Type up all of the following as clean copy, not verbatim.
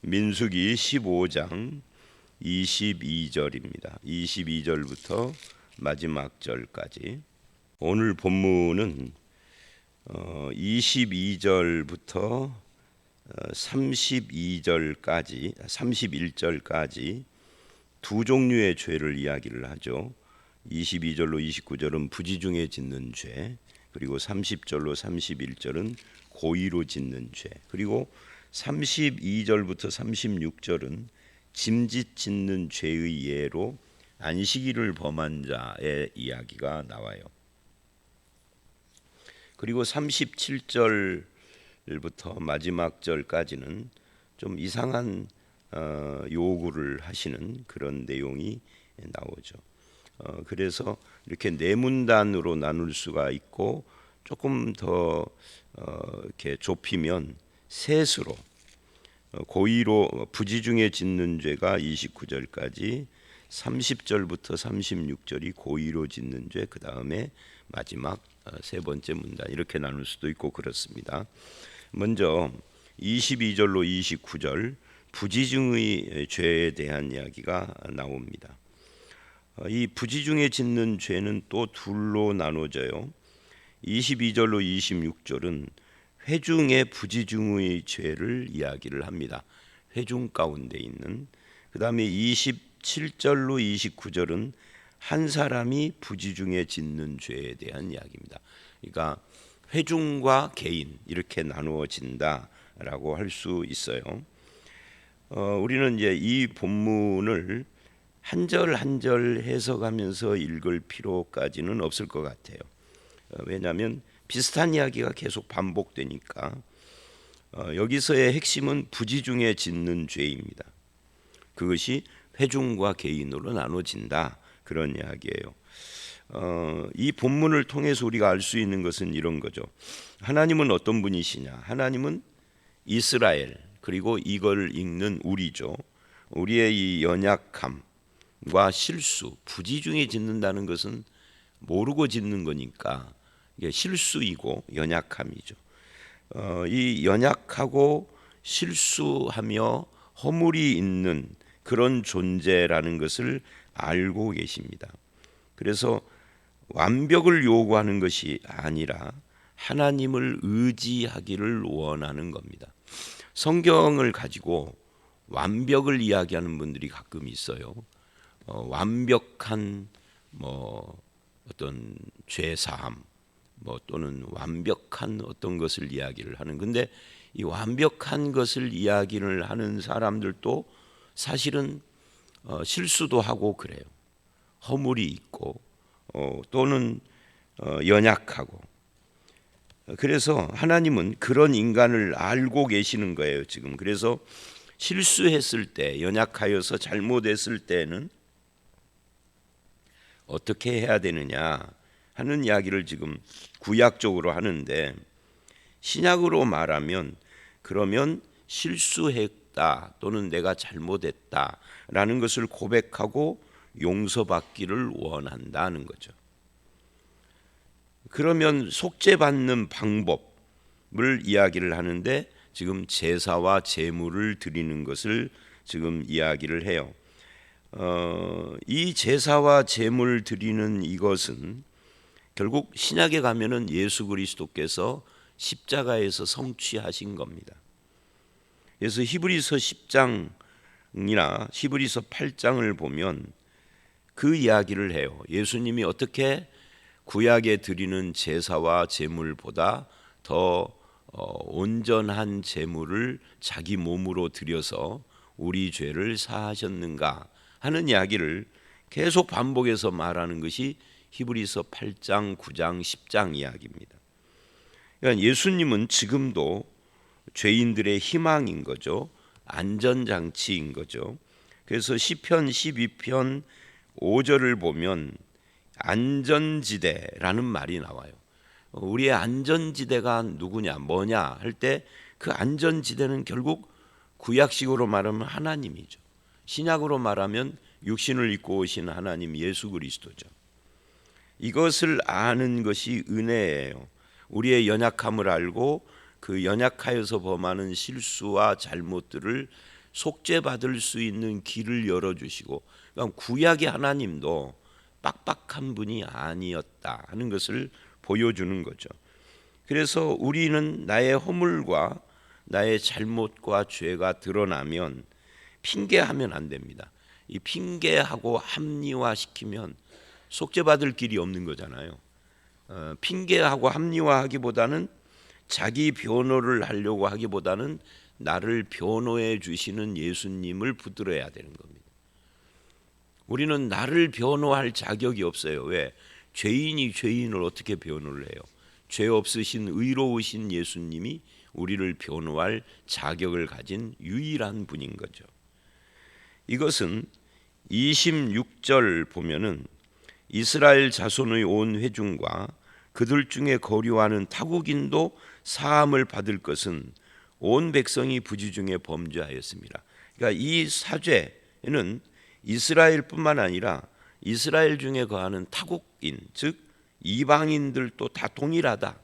민수기 15장 22절입니다. 22절부터 마지막 절까지. 오늘 본문은 22절부터 31절까지 두 종류의 죄를 이야기를 하죠. 22절로 29절은 부지 중에 짓는 죄, 그리고 30절로 31절은 고의로 짓는 죄, 그리고 32절부터 36절은 짐짓 짓는 죄의 예로 안식일을 범한 자의 이야기가 나와요. 그리고 37절부터 마지막 절까지는 좀 이상한 요구를 하시는 그런 내용이 나오죠. 그래서 이렇게 네 문단으로 나눌 수가 있고, 조금 더 이렇게 좁히면 셋으로, 고의로 부지 중에 짓는 죄가 29절까지, 30절부터 36절이 고의로 짓는 죄, 그 다음에 마지막 세 번째 문단, 이렇게 나눌 수도 있고 그렇습니다. 먼저 22절로 29절 부지 중의 죄에 대한 이야기가 나옵니다. 이 부지 중에 짓는 죄는 또 둘로 나눠져요. 22절로 26절은 회중의 부지 중의 죄를 이야기를 합니다. 회중 가운데 있는. 그 다음에 27절로 29절은 한 사람이 부지 중에 짓는 죄에 대한 이야기입니다. 그러니까 회중과 개인 이렇게 나누어진다라고 할 수 있어요. 우리는 이제 이 본문을 한 절 한 절 해석하면서 읽을 필요까지는 없을 것 같아요. 왜냐하면 비슷한 이야기가 계속 반복되니까. 여기서의 핵심은 부지 중에 짓는 죄입니다. 그것이 회중과 개인으로 나눠진다, 그런 이야기예요. 이 본문을 통해서 우리가 알 수 있는 것은 이런 거죠. 하나님은 어떤 분이시냐? 하나님은 이스라엘, 그리고 이걸 읽는 우리죠. 우리의 이 연약함과 실수, 부지 중에 짓는다는 것은 모르고 짓는 거니까 이게 실수이고 연약함이죠. 이 연약하고 실수하며 허물이 있는 그런 존재라는 것을 알고 계십니다. 그래서 완벽을 요구하는 것이 아니라 하나님을 의지하기를 원하는 겁니다. 성경을 가지고 완벽을 이야기하는 분들이 가끔 있어요. 완벽한 어떤 죄사함, 또는 완벽한 어떤 것을 이야기를 하는. 근데 이 완벽한 것을 이야기를 하는 사람들도 사실은 실수도 하고 그래요. 허물이 있고 또는 연약하고. 그래서 하나님은 그런 인간을 알고 계시는 거예요, 지금. 그래서 실수했을 때, 연약하여서 잘못했을 때는 어떻게 해야 되느냐 하는 이야기를 지금 구약적으로 하는데, 신약으로 말하면 그러면 실수했다 또는 내가 잘못했다라는 것을 고백하고 용서받기를 원한다는 거죠. 그러면 속죄받는 방법을 이야기를 하는데, 지금 제사와 제물을 드리는 것을 지금 이야기를 해요. 이 제사와 제물 드리는 이것은 결국 신약에 가면은 예수 그리스도께서 십자가에서 성취하신 겁니다. 그래서 히브리서 10장이나 히브리서 8장을 보면 그 이야기를 해요. 예수님이 어떻게 구약에 드리는 제사와 제물보다 더 온전한 제물을 자기 몸으로 드려서 우리 죄를 사하셨는가 하는 이야기를 계속 반복해서 말하는 것이 히브리서 8장, 9장, 10장 이야기입니다. 그러니까 예수님은 지금도 죄인들의 희망인 거죠. 안전장치인 거죠. 그래서 시편 12편 5절을 보면 안전지대라는 말이 나와요. 우리의 안전지대가 누구냐, 뭐냐 할 때 그 안전지대는 결국 구약식으로 말하면 하나님이죠. 신약으로 말하면 육신을 입고 오신 하나님 예수 그리스도죠. 이것을 아는 것이 은혜예요. 우리의 연약함을 알고 그 연약하여서 범하는 실수와 잘못들을 속죄받을 수 있는 길을 열어주시고, 그러니까 구약의 하나님도 빡빡한 분이 아니었다 하는 것을 보여주는 거죠. 그래서 우리는 나의 허물과 나의 잘못과 죄가 드러나면 핑계하면 안 됩니다. 이 핑계하고 합리화시키면 속죄받을 길이 없는 거잖아요. 핑계하고 합리화하기보다는 자기 변호를 하려고 하기보다는 나를 변호해 주시는 예수님을 붙들어야 되는 겁니다. 우리는 나를 변호할 자격이 없어요. 왜? 죄인이 죄인을 어떻게 변호를 해요? 죄 없으신 의로우신 예수님이 우리를 변호할 자격을 가진 유일한 분인 거죠. 이것은 26절 보면은 이스라엘 자손의 온 회중과 그들 중에 거류하는 타국인도 사함을 받을 것은 온 백성이 부지 중에 범죄하였습니다. 그러니까 이 사죄는 이스라엘뿐만 아니라 이스라엘 중에 거하는 타국인, 즉 이방인들도 다 동일하다.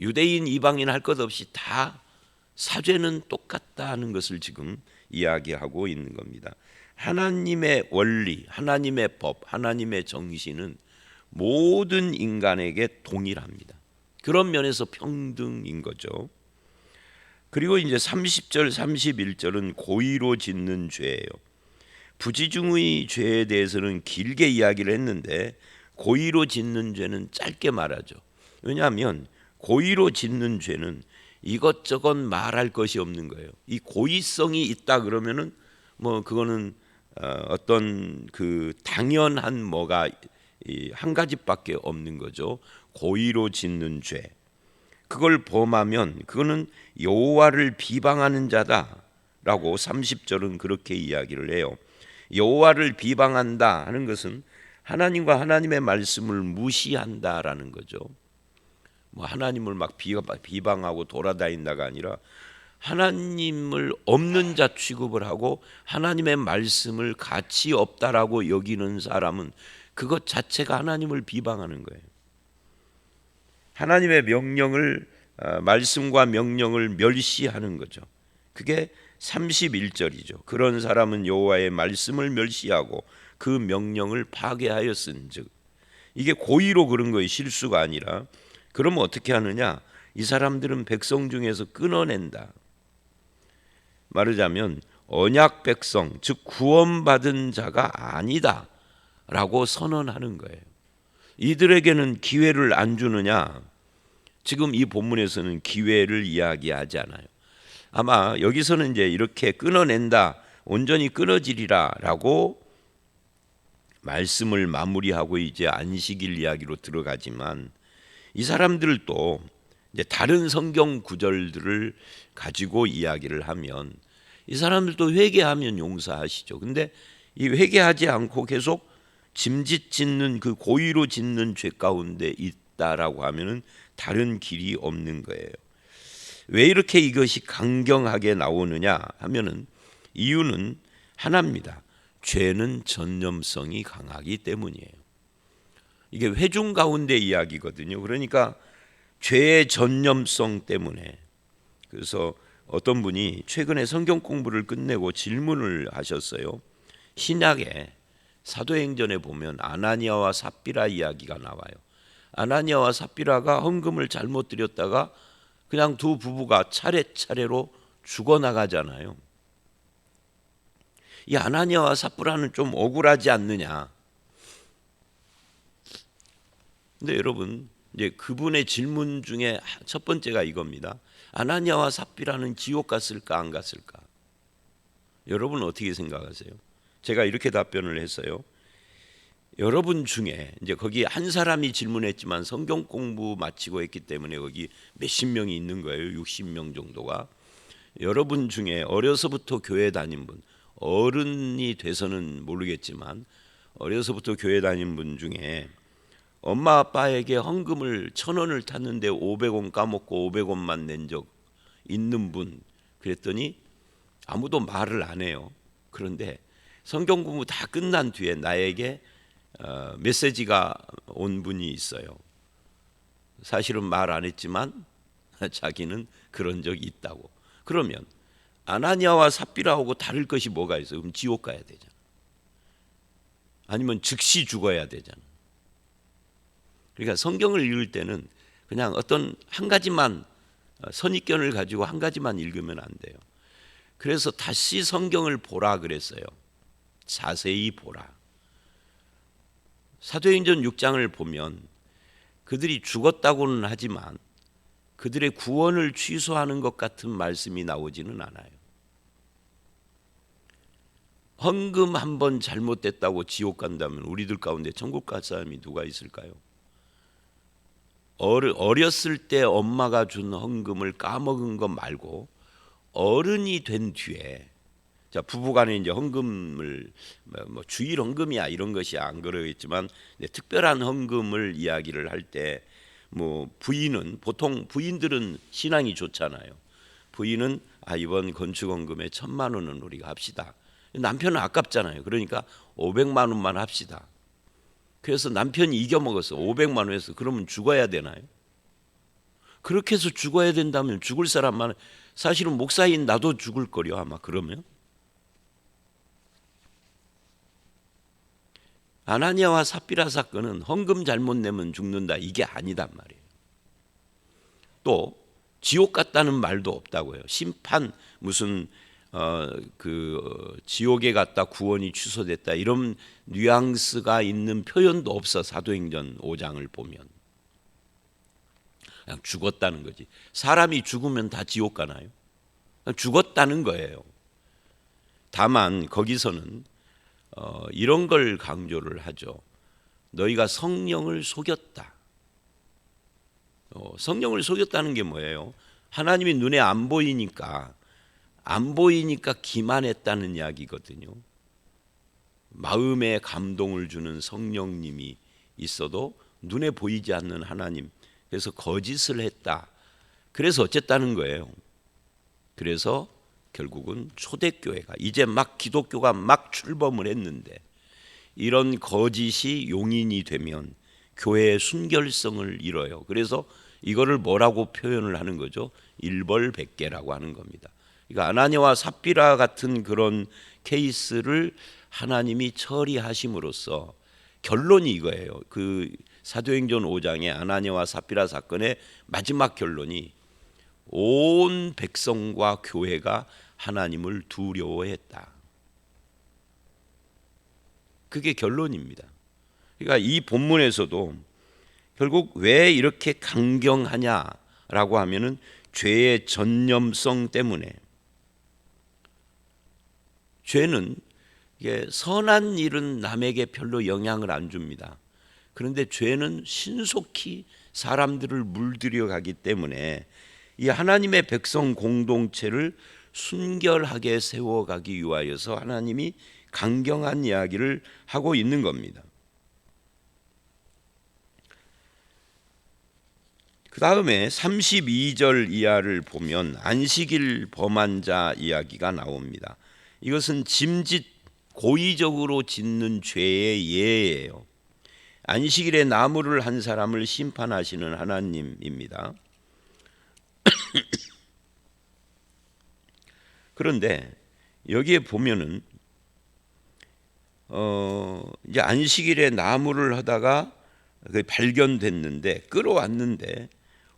유대인, 이방인 할 것 없이 다 사죄는 똑같다는 것을 지금 이야기하고 있는 겁니다. 하나님의 원리, 하나님의 법, 하나님의 정신은 모든 인간에게 동일합니다. 그런 면에서 평등인 거죠. 그리고 이제 30절, 31절은 고의로 짓는 죄예요. 부지중의 죄에 대해서는 길게 이야기를 했는데 고의로 짓는 죄는 짧게 말하죠. 왜냐하면 고의로 짓는 죄는 이것저것 말할 것이 없는 거예요. 이 고의성이 있다 그러면은 뭐 그거는 어떤 그 당연한 뭐가 한 가지밖에 없는 거죠. 고의로 짓는 죄. 그걸 범하면 그거는 여호와를 비방하는 자다라고 30절은 그렇게 이야기를 해요. 여호와를 비방한다 하는 것은 하나님과 하나님의 말씀을 무시한다라는 거죠. 뭐 하나님을 막 비방하고 돌아다닌다가 아니라 하나님을 없는 자 취급을 하고 하나님의 말씀을 가치 없다라고 여기는 사람은 그것 자체가 하나님을 비방하는 거예요. 하나님의 명령을 말씀과 명령을 멸시하는 거죠. 그게 31절이죠. 그런 사람은 여호와의 말씀을 멸시하고 그 명령을 파괴하였은즉, 이게 고의로 그런 거예요. 실수가 아니라. 그러면 어떻게 하느냐? 이 사람들은 백성 중에서 끊어낸다. 말하자면 언약 백성, 즉 구원받은 자가 아니다 라고 선언하는 거예요. 이들에게는 기회를 안 주느냐? 지금 이 본문에서는 기회를 이야기하지 않아요. 아마 여기서는 이제 이렇게 끊어낸다, 온전히 끊어지리라 라고 말씀을 마무리하고 이제 안식일 이야기로 들어가지만, 이 사람들도 이제 다른 성경 구절들을 가지고 이야기를 하면 이 사람들도 회개하면 용서하시죠. 근데 이 회개하지 않고 계속 짐짓 짓는 그 고의로 짓는 죄 가운데 있다라고 하면은 다른 길이 없는 거예요. 왜 이렇게 이것이 강경하게 나오느냐 하면은 이유는 하나입니다. 죄는 전념성이 강하기 때문이에요. 이게 회중 가운데 이야기거든요. 그러니까 죄의 전념성 때문에. 그래서 어떤 분이 최근에 성경 공부를 끝내고 질문을 하셨어요. 신약에 사도행전에 보면 아나니아와 삽비라 이야기가 나와요. 아나니아와 삽비라가 헌금을 잘못 드렸다가 그냥 두 부부가 차례차례로 죽어나가잖아요. 이 아나니아와 삽비라는 좀 억울하지 않느냐. 근데 여러분, 이제 그분의 질문 중에 첫 번째가 이겁니다. 아나니아와 삽비라는 지옥 갔을까 안 갔을까? 여러분 어떻게 생각하세요? 제가 이렇게 답변을 했어요. 여러분 중에 이제 거기 한 사람이 질문했지만 성경 공부 마치고 했기 때문에 거기 몇십 명이 있는 거예요. 60명 정도가. 여러분 중에 어려서부터 교회 다닌 분, 어른이 돼서는 모르겠지만 어려서부터 교회 다닌 분 중에 엄마 아빠에게 헌금을 1,000원을 탔는데 500원 까먹고 500원만 낸 적 있는 분, 그랬더니 아무도 말을 안 해요. 그런데 성경 공부 다 끝난 뒤에 나에게 메시지가 온 분이 있어요. 사실은 말 안 했지만 자기는 그런 적이 있다고. 그러면 아나니아와 삽비라하고 다를 것이 뭐가 있어요? 그럼 지옥 가야 되잖아. 아니면 즉시 죽어야 되잖아. 그러니까 성경을 읽을 때는 그냥 어떤 한 가지만 선입견을 가지고 한 가지만 읽으면 안 돼요. 그래서 다시 성경을 보라 그랬어요. 자세히 보라. 사도행전 6장을 보면 그들이 죽었다고는 하지만 그들의 구원을 취소하는 것 같은 말씀이 나오지는 않아요. 헌금 한 번 잘못됐다고 지옥 간다면 우리들 가운데 천국 갈 사람이 누가 있을까요? 어렸을 때 엄마가 준 헌금을 까먹은 것 말고 어른이 된 뒤에, 자, 부부간에 이제 헌금을 뭐 주일 헌금이야 이런 것이 안 그러겠지만 특별한 헌금을 이야기를 할 때 뭐 부인은, 보통 부인들은 신앙이 좋잖아요. 부인은 이번 건축 헌금에 1,000만 원은 우리가 합시다. 남편은 아깝잖아요. 그러니까 500만 원만 합시다. 그래서 남편이 이겨먹어서 500만 원에서 그러면 죽어야 되나요? 그렇게 해서 죽어야 된다면 죽을 사람만, 사실은 목사인 나도 죽을 거려 아마. 그러면 아나니아와 삽비라 사건은 헌금 잘못 내면 죽는다 이게 아니단 말이에요. 또 지옥 갔다는 말도 없다고요. 심판 무슨 지옥에 갔다 구원이 취소됐다 이런 뉘앙스가 있는 표현도 없어. 사도행전 5장을 보면 그냥 죽었다는 거지. 사람이 죽으면 다 지옥 가나요? 죽었다는 거예요. 다만 거기서는 이런 걸 강조를 하죠. 너희가 성령을 속였다. 성령을 속였다는 게 뭐예요? 하나님이 눈에 안 보이니까 기만했다는 이야기거든요. 마음에 감동을 주는 성령님이 있어도 눈에 보이지 않는 하나님, 그래서 거짓을 했다. 그래서 어쨌다는 거예요. 그래서 결국은 초대교회가 이제 막 기독교가 막 출범을 했는데 이런 거짓이 용인이 되면 교회의 순결성을 잃어요. 그래서 이거를 뭐라고 표현을 하는 거죠? 일벌백계라고 하는 겁니다. 그러니까 아나니아와 삽비라 같은 그런 케이스를 하나님이 처리하심으로써 결론이 이거예요. 그 사도행전 5장의 아나니아와 삽비라 사건의 마지막 결론이 온 백성과 교회가 하나님을 두려워했다. 그게 결론입니다. 그러니까 이 본문에서도 결국 왜 이렇게 강경하냐라고 하면은 죄의 전념성 때문에. 죄는 이게 선한 일은 남에게 별로 영향을 안 줍니다. 그런데 죄는 신속히 사람들을 물들여 가기 때문에 이 하나님의 백성 공동체를 순결하게 세워가기 위하여서 하나님이 강경한 이야기를 하고 있는 겁니다. 그 다음에 32절 이하를 보면 안식일 범한 자 이야기가 나옵니다. 이것은 짐짓 고의적으로 짓는 죄의 예예요. 안식일에 나무를 한 사람을 심판하시는 하나님입니다. 그런데 여기에 보면은 이제 안식일에 나무를 하다가 발견됐는데 끌어왔는데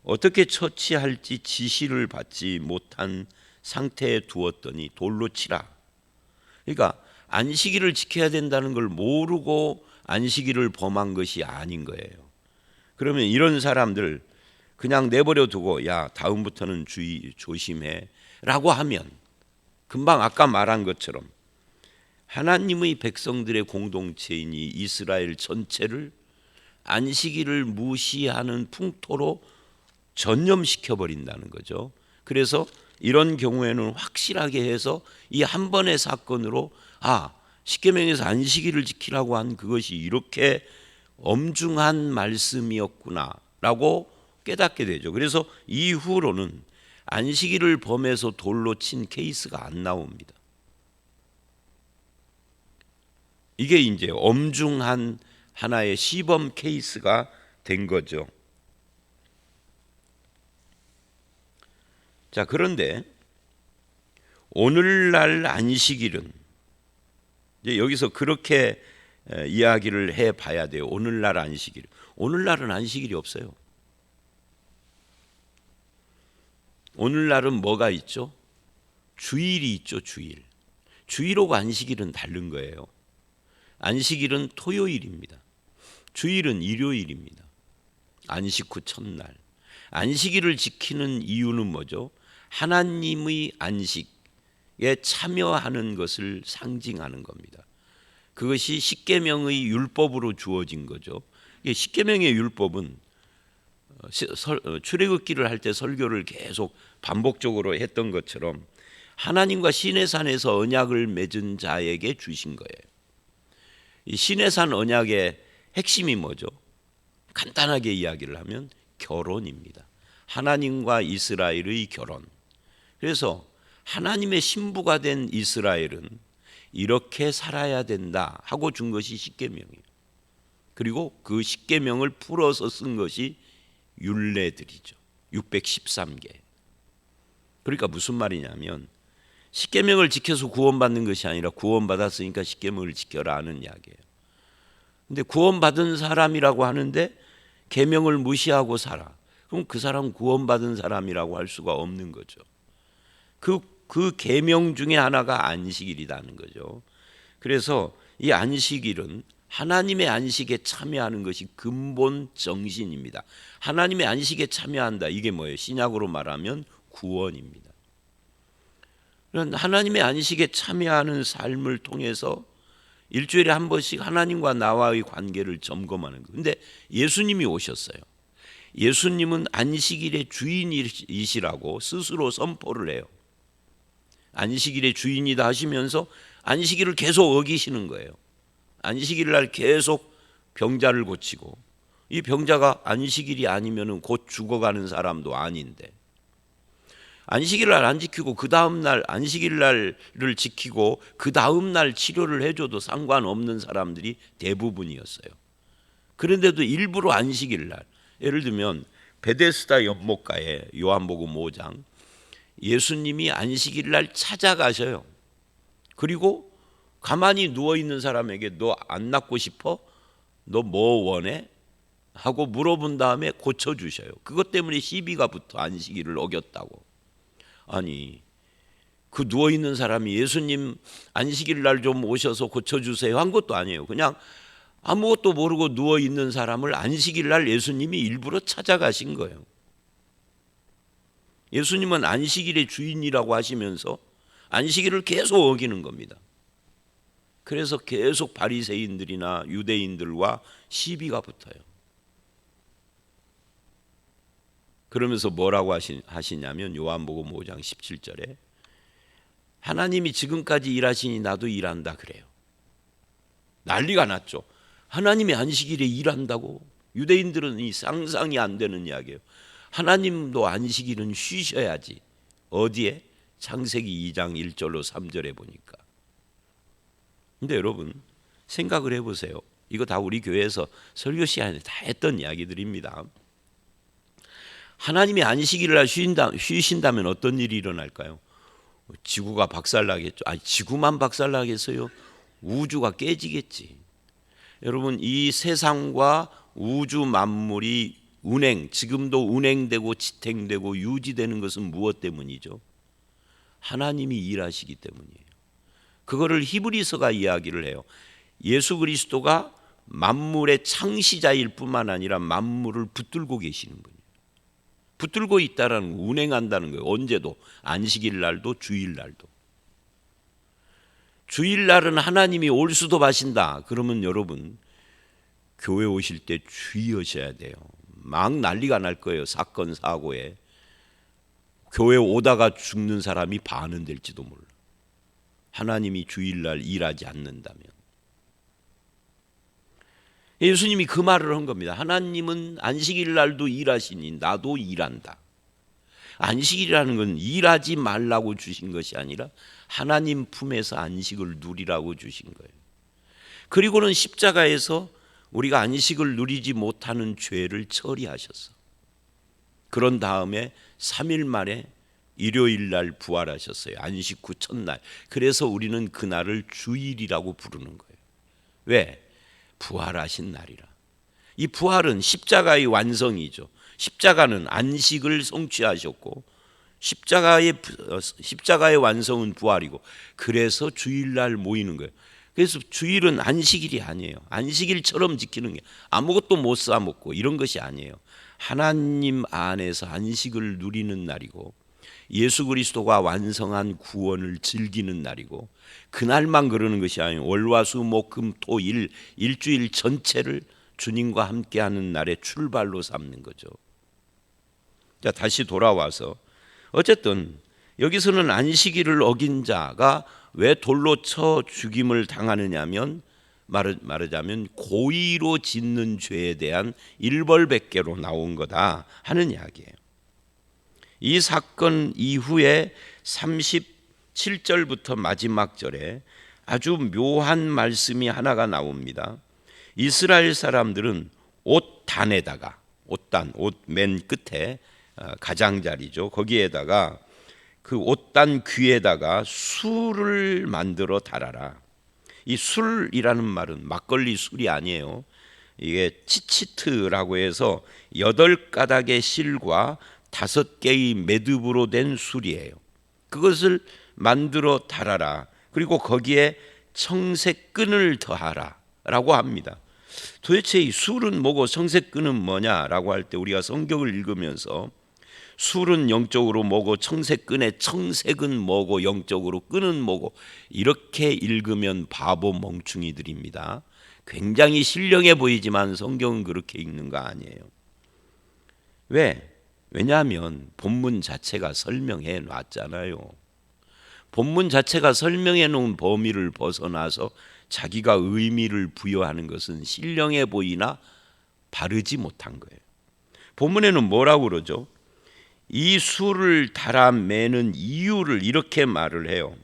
어떻게 처치할지 지시를 받지 못한 상태에 두었더니 돌로 치라. 그러니까 안식일을 지켜야 된다는 걸 모르고 안식일을 범한 것이 아닌 거예요. 그러면 이런 사람들 그냥 내버려 두고 야 다음부터는 조심해 라고 하면 금방 아까 말한 것처럼 하나님의 백성들의 공동체이니 이스라엘 전체를 안식일을 무시하는 풍토로 전념시켜 버린다는 거죠. 그래서 이런 경우에는 확실하게 해서 이 한 번의 사건으로 십계명에서 안식일을 지키라고 한 그것이 이렇게 엄중한 말씀이었구나라고 깨닫게 되죠. 그래서 이후로는 안식일을 범해서 돌로 친 케이스가 안 나옵니다. 이게 이제 엄중한 하나의 시범 케이스가 된 거죠. 자, 그런데 오늘날 안식일은 이제 여기서 그렇게 이야기를 해봐야 돼요. 오늘날 안식일. 오늘날은 안식일이 없어요. 오늘날은 뭐가 있죠? 주일이 있죠. 주일하고 안식일은 다른 거예요. 안식일은 토요일입니다. 주일은 일요일입니다. 안식 후 첫날. 안식일을 지키는 이유는 뭐죠? 하나님의 안식에 참여하는 것을 상징하는 겁니다. 그것이 십계명의 율법으로 주어진 거죠. 십계명의 율법은 출애굽기를 할 때 설교를 계속 반복적으로 했던 것처럼 하나님과 시내산에서 언약을 맺은 자에게 주신 거예요. 이 시내산 언약의 핵심이 뭐죠? 간단하게 이야기를 하면 결혼입니다. 하나님과 이스라엘의 결혼. 그래서 하나님의 신부가 된 이스라엘은 이렇게 살아야 된다 하고 준 것이 십계명이에요. 그리고 그 십계명을 풀어서 쓴 것이 율례들이죠. 613개. 그러니까 무슨 말이냐면 십계명을 지켜서 구원받는 것이 아니라 구원받았으니까 십계명을 지켜라 하는 이야기예요. 근데 구원받은 사람이라고 하는데 계명을 무시하고 살아. 그럼 그 사람 구원받은 사람이라고 할 수가 없는 거죠. 그 계명 중에 하나가 안식일이라는 거죠. 그래서 이 안식일은 하나님의 안식에 참여하는 것이 근본 정신입니다. 하나님의 안식에 참여한다. 이게 뭐예요? 신약으로 말하면 구원입니다. 하나님의 안식에 참여하는 삶을 통해서 일주일에 한 번씩 하나님과 나와의 관계를 점검하는 거예요. 근데 예수님이 오셨어요. 예수님은 안식일의 주인이시라고 스스로 선포를 해요. 안식일의 주인이다 하시면서 안식일을 계속 어기시는 거예요. 안식일 날 계속 병자를 고치고, 이 병자가 안식일이 아니면 곧 죽어가는 사람도 아닌데, 안식일 날 안 지키고 그 다음 날 안식일 날을 지키고 그 다음 날 치료를 해줘도 상관없는 사람들이 대부분이었어요. 그런데도 일부러 안식일 날, 예를 들면 베데스다 연못가에 요한복음 5장 예수님이 안식일 날 찾아가셔요. 그리고 가만히 누워있는 사람에게 너 안 낫고 싶어? 너 뭐 원해? 하고 물어본 다음에 고쳐주셔요. 그것 때문에 시비가 붙어 안식일을 어겼다고. 아니, 그 누워있는 사람이 예수님 안식일 날 좀 오셔서 고쳐주세요 한 것도 아니에요. 그냥 아무것도 모르고 누워있는 사람을 안식일 날 예수님이 일부러 찾아가신 거예요. 예수님은 안식일의 주인이라고 하시면서 안식일을 계속 어기는 겁니다. 그래서 계속 바리새인들이나 유대인들과 시비가 붙어요. 그러면서 뭐라고 하시냐면 요한복음 5장 17절에 하나님이 지금까지 일하시니 나도 일한다 그래요. 난리가 났죠. 하나님이 안식일에 일한다고? 유대인들은 이 상상이 안 되는 이야기예요. 하나님도 안식일은 쉬셔야지. 어디에? 창세기 2장 1절로 3절에 보니까. 근데 여러분 생각을 해보세요. 이거 다 우리 교회에서 설교 시간에 다 했던 이야기들입니다. 하나님이 안식일을 쉬신다면 어떤 일이 일어날까요? 지구가 박살나겠죠. 아니, 지구만 박살나겠어요? 우주가 깨지겠지. 여러분, 이 세상과 우주 만물이 지금도 운행되고 지탱되고 유지되는 것은 무엇 때문이죠? 하나님이 일하시기 때문이에요. 그거를 히브리서가 이야기를 해요. 예수 그리스도가 만물의 창시자일 뿐만 아니라 만물을 붙들고 계시는 분이에요. 붙들고 있다라는 운행한다는 거예요. 언제도, 안식일 날도 주일날도. 주일날은 하나님이 올 수도 하신다. 그러면 여러분 교회 오실 때 주의하셔야 돼요. 막 난리가 날 거예요. 사건 사고에. 교회 오다가 죽는 사람이 반은 될지도 몰라. 하나님이 주일날 일하지 않는다면. 예수님이 그 말을 한 겁니다. 하나님은 안식일 날도 일하시니 나도 일한다. 안식일이라는 건 일하지 말라고 주신 것이 아니라 하나님 품에서 안식을 누리라고 주신 거예요. 그리고는 십자가에서 우리가 안식을 누리지 못하는 죄를 처리하셨어. 그런 다음에 3일 만에 일요일 날 부활하셨어요. 안식 후 첫날. 그래서 우리는 그날을 주일이라고 부르는 거예요. 왜? 부활하신 날이라. 이 부활은 십자가의 완성이죠. 십자가는 안식을 성취하셨고 십자가의 완성은 부활이고, 그래서 주일날 모이는 거예요. 그래서 주일은 안식일이 아니에요. 안식일처럼 지키는 게 아무것도 못 사 먹고 이런 것이 아니에요. 하나님 안에서 안식을 누리는 날이고 예수 그리스도가 완성한 구원을 즐기는 날이고, 그날만 그러는 것이 아니에요. 월화수목금토 일주일 전체를 주님과 함께하는 날의 출발로 삼는 거죠. 자, 다시 돌아와서 어쨌든 여기서는 안식일을 어긴 자가 왜 돌로 쳐 죽임을 당하느냐면, 말하자면 고의로 짓는 죄에 대한 일벌백계로 나온 거다 하는 이야기예요. 이 사건 이후에 37절부터 마지막 절에 아주 묘한 말씀이 하나가 나옵니다. 이스라엘 사람들은 옷단에다가, 옷 맨 끝에 가장자리죠. 거기에다가 그 옷단 귀에다가 술을 만들어 달아라. 이 술이라는 말은 막걸리 술이 아니에요. 이게 치치트라고 해서 8가닥의 실과 5개의 매듭으로 된 술이에요. 그것을 만들어 달아라. 그리고 거기에 청색끈을 더하라 라고 합니다. 도대체 이 술은 뭐고 청색끈은 뭐냐라고 할 때 우리가 성경을 읽으면서 술은 영적으로 뭐고 청색끈의 청색은 뭐고 영적으로 끈은 뭐고 이렇게 읽으면 바보 멍충이들입니다. 굉장히 신령해 보이지만 성경은 그렇게 읽는 거 아니에요. 왜? 왜냐하면 본문 자체가 설명해 놨잖아요. 본문 자체가 설명해 놓은 범위를 벗어나서 자기가 의미를 부여하는 것은 신령해 보이나 바르지 못한 거예요. 본문에는 뭐라고 그러죠? 이 술을 달아 매는 이유를 이렇게 말을 해요.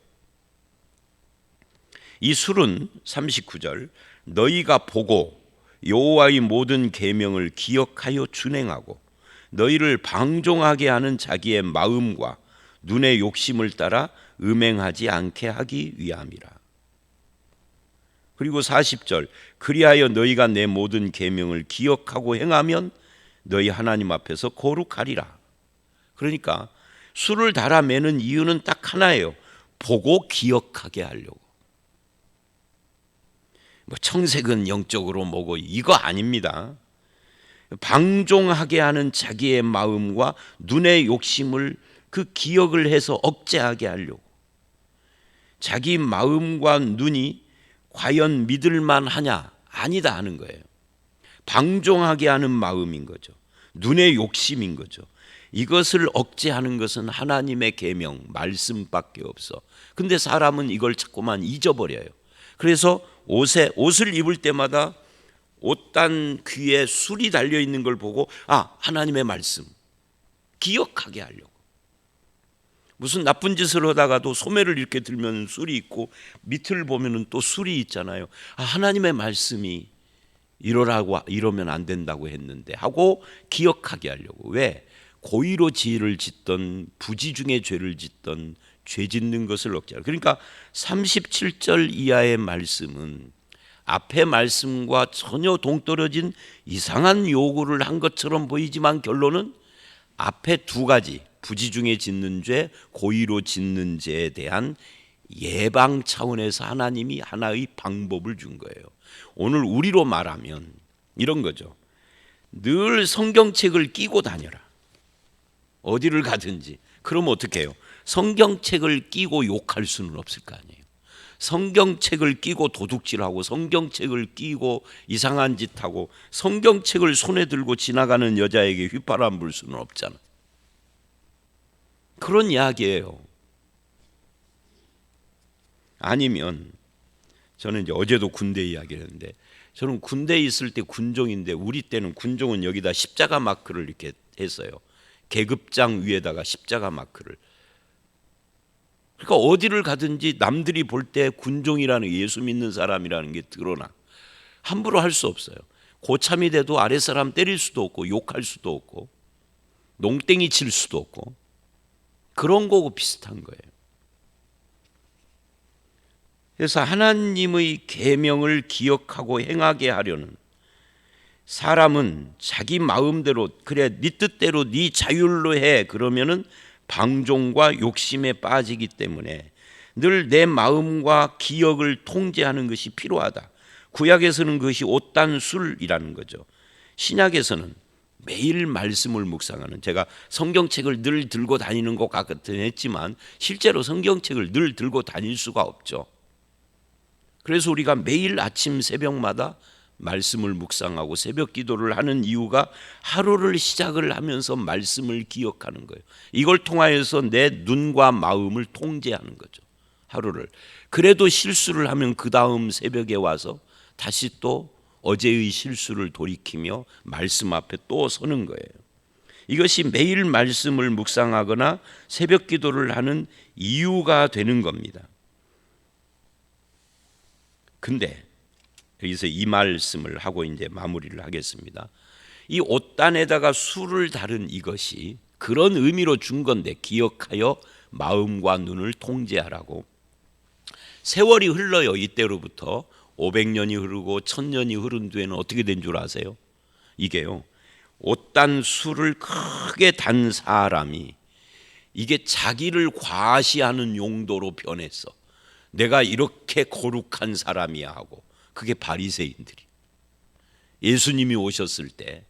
이 술은 39절 너희가 보고 여호와의 모든 계명을 기억하여 준행하고 너희를 방종하게 하는 자기의 마음과 눈의 욕심을 따라 음행하지 않게 하기 위함이라. 그리고 40절 그리하여 너희가 내 모든 계명을 기억하고 행하면 너희 하나님 앞에서 거룩하리라. 그러니까 술을 달아 매는 이유는 딱 하나예요. 보고 기억하게 하려고. 뭐 청색은 영적으로 뭐고 이거 아닙니다. 방종하게 하는 자기의 마음과 눈의 욕심을 그 기억을 해서 억제하게 하려고. 자기 마음과 눈이 과연 믿을만 하냐? 아니다 하는 거예요. 방종하게 하는 마음인 거죠. 눈의 욕심인 거죠. 이것을 억제하는 것은 하나님의 계명, 말씀밖에 없어. 근데 사람은 이걸 자꾸만 잊어버려요. 그래서 옷을 입을 때마다 옷단 귀에 술이 달려있는 걸 보고 하나님의 말씀 기억하게 하려고. 무슨 나쁜 짓을 하다가도 소매를 이렇게 들면 술이 있고 밑을 보면 또 술이 있잖아요. 하나님의 말씀이 이러면 안 된다고 했는데 하고 기억하게 하려고. 왜? 고의로 지혜를 짓던 부지 중에 죄를 짓던 죄 짓는 것을 억제하라. 그러니까 37절 이하의 말씀은 앞의 말씀과 전혀 동떨어진 이상한 요구를 한 것처럼 보이지만 결론은 앞에 두 가지, 부지 중에 짓는 죄, 고의로 짓는 죄에 대한 예방 차원에서 하나님이 하나의 방법을 준 거예요. 오늘 우리로 말하면 이런 거죠. 늘 성경책을 끼고 다녀라. 어디를 가든지. 그럼 어떻게 해요? 성경책을 끼고 욕할 수는 없을 거 아니에요. 성경책을 끼고 도둑질하고 성경책을 끼고 이상한 짓하고 성경책을 손에 들고 지나가는 여자에게 휘파람 불 수는 없잖아. 그런 이야기예요. 아니면 저는 이제 어제도 군대 이야기를 했는데, 저는 군대에 있을 때 군종인데 우리 때는 군종은 여기다 십자가 마크를 이렇게 했어요. 계급장 위에다가 십자가 마크를. 그러니까 어디를 가든지 남들이 볼 때 군종이라는, 예수 믿는 사람이라는 게 드러나. 함부로 할 수 없어요. 고참이 돼도 아랫사람 때릴 수도 없고 욕할 수도 없고 농땡이 칠 수도 없고 그런 거고 비슷한 거예요. 그래서 하나님의 계명을 기억하고 행하게 하려는 사람은 자기 마음대로 그래 네 뜻대로 네 자율로 해 그러면은 방종과 욕심에 빠지기 때문에 늘 내 마음과 기억을 통제하는 것이 필요하다. 구약에서는 그것이 옷단술이라는 거죠. 신약에서는 매일 말씀을 묵상하는, 제가 성경책을 늘 들고 다니는 것 같긴 했지만 실제로 성경책을 늘 들고 다닐 수가 없죠. 그래서 우리가 매일 아침 새벽마다 말씀을 묵상하고 새벽 기도를 하는 이유가 하루를 시작을 하면서 말씀을 기억하는 거예요. 이걸 통하여서 내 눈과 마음을 통제하는 거죠. 하루를. 그래도 실수를 하면 그 다음 새벽에 와서 다시 또 어제의 실수를 돌이키며 말씀 앞에 또 서는 거예요. 이것이 매일 말씀을 묵상하거나 새벽 기도를 하는 이유가 되는 겁니다. 근데 여기서 이 말씀을 하고 이제 마무리를 하겠습니다. 이 옷단에다가 술을 다른 이것이 그런 의미로 준 건데, 기억하여 마음과 눈을 통제하라고. 세월이 흘러요. 이때로부터 500년이 흐르고 1000년이 흐른 뒤에는 어떻게 된 줄 아세요? 이게요, 옷단 술을 크게 단 사람이 이게 자기를 과시하는 용도로 변했어. 내가 이렇게 거룩한 사람이야 하고. 그게 바리새인들이. 예수님이 오셨을 때,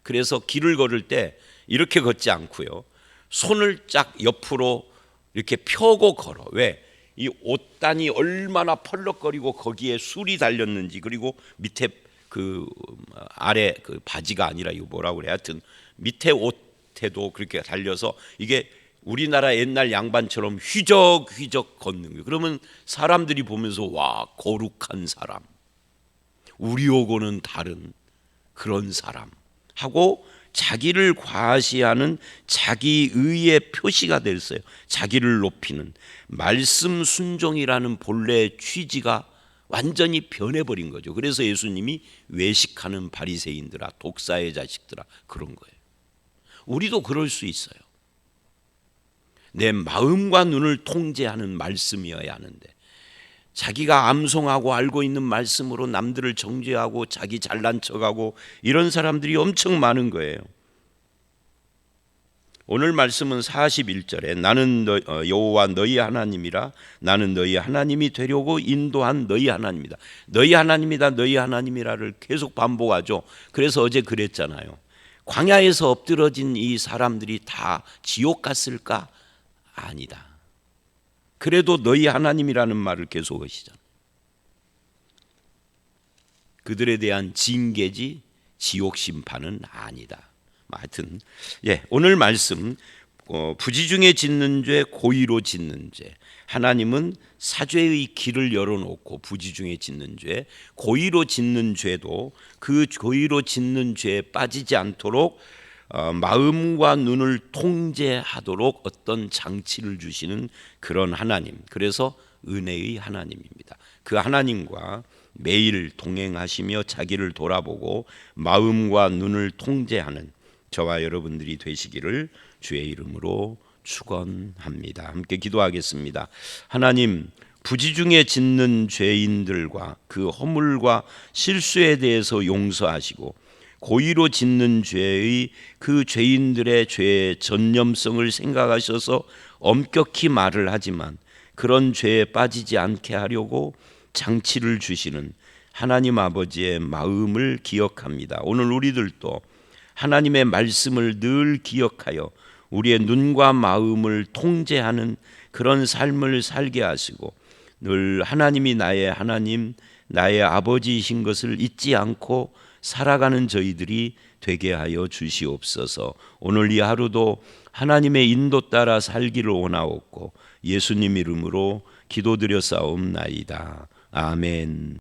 그래서 길을 걸을 때 이렇게 걷지 않고요, 손을 쫙 옆으로 이렇게 펴고 걸어. 왜? 이 옷단이 얼마나 펄럭거리고 거기에 술이 달렸는지, 그리고 밑에 그 아래 그 바지가 아니라 이거 뭐라고 그래, 하여튼 밑에 옷에도 그렇게 달려서 이게 우리나라 옛날 양반처럼 휘적휘적 걷는 거예요. 그러면 사람들이 보면서 와, 거룩한 사람, 우리하고는 다른 그런 사람 하고 자기를 과시하는 자기의의 표시가 됐어요. 자기를 높이는 말씀 순종이라는 본래의 취지가 완전히 변해버린 거죠. 그래서 예수님이 외식하는 바리새인들아, 독사의 자식들아, 그런 거예요. 우리도 그럴 수 있어요. 내 마음과 눈을 통제하는 말씀이어야 하는데, 자기가 암송하고 알고 있는 말씀으로 남들을 정죄하고 자기 잘난 척하고 이런 사람들이 엄청 많은 거예요. 오늘 말씀은 41절에 나는 여호와 너희 하나님이라, 나는 너희 하나님이 되려고 인도한 너희 하나님이다. 너희 하나님이다, 너희 하나님이라를 계속 반복하죠. 그래서 어제 그랬잖아요. 광야에서 엎드러진 이 사람들이 다 지옥 갔을까? 아니다. 그래도 너희 하나님이라는 말을 계속 하시잖아요. 그들에 대한 징계지 지옥 심판은 아니다. 하여튼 오늘 말씀, 부지 중에 짓는 죄, 고의로 짓는 죄. 하나님은 사죄의 길을 열어놓고 부지 중에 짓는 죄, 고의로 짓는 죄도 그 고의로 짓는 죄에 빠지지 않도록 마음과 눈을 통제하도록 어떤 장치를 주시는 그런 하나님, 그래서 은혜의 하나님입니다. 그 하나님과 매일 동행하시며 자기를 돌아보고 마음과 눈을 통제하는 저와 여러분들이 되시기를 주의 이름으로 축원합니다. 함께 기도하겠습니다. 하나님, 부지 중에 짓는 죄인들과 그 허물과 실수에 대해서 용서하시고 고의로 짓는 죄의 그 죄인들의 죄의 전념성을 생각하셔서 엄격히 말을 하지만 그런 죄에 빠지지 않게 하려고 장치를 주시는 하나님 아버지의 마음을 기억합니다. 오늘 우리들도 하나님의 말씀을 늘 기억하여 우리의 눈과 마음을 통제하는 그런 삶을 살게 하시고 늘 하나님이 나의 하나님, 나의 아버지이신 것을 잊지 않고 살아가는 저희들이 되게 하여 주시옵소서. 오늘 이 하루도 하나님의 인도 따라 살기를 원하옵고 예수님 이름으로 기도드려 싸움나이다. 아멘.